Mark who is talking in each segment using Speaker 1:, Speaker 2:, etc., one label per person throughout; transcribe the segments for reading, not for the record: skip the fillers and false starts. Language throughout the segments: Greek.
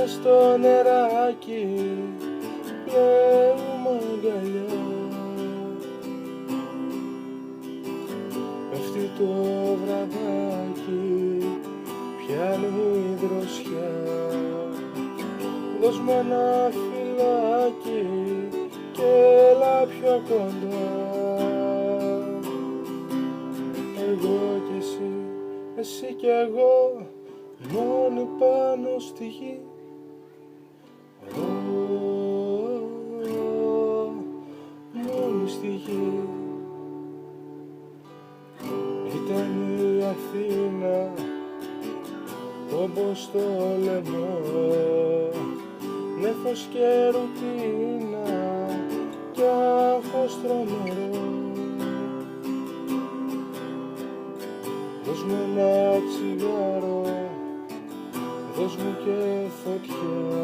Speaker 1: μες στο νεράκι πλέουμε αγκαλιά. Πέφτει το βραδάκι, πιάνει δροσιά. Δώσ' μου ένα φυλάκι και έλα πιο κοντά. Εγώ κι εσύ, εσύ κι εγώ, μόνοι πάνω στη γη. Μόνοι στη γη. Ήταν η Αθήνα όπως το λαιμό, νέφος και ρουτίνα κι άγχος τρομερό. Δώσ' μου ένα τσιγάρο, δώσ' μου και φωτιά.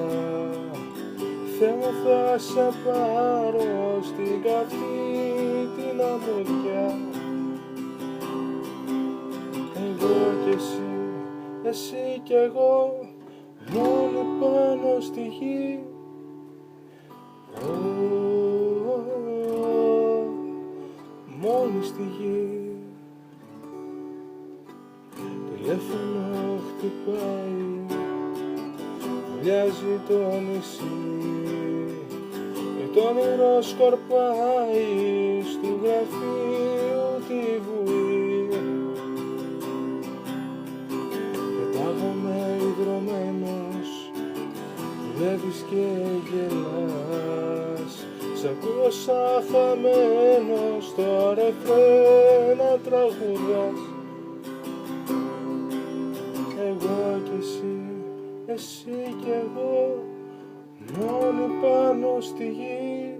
Speaker 1: Θεέ μου, θα σε πάρω στην καυτή την αμμουδιά. Εγώ κι εσύ, εσύ κι εγώ, μόνοι πάνω στη γη. Μόνοι στη γη. Τηλέφωνο χτυπάει, βουλιάζει το νησί και το όνειρο σκορπάει στου γραφείου τη βουή. Πετάγομαι ιδρωμένος, δουλεύεις και γελάς. Σ' ακούω σαν χαμένος, το ρεφρέν να τραγουδάς. Εγώ κι εσύ, εσύ κι εγώ, μόνοι πάνω στη γη.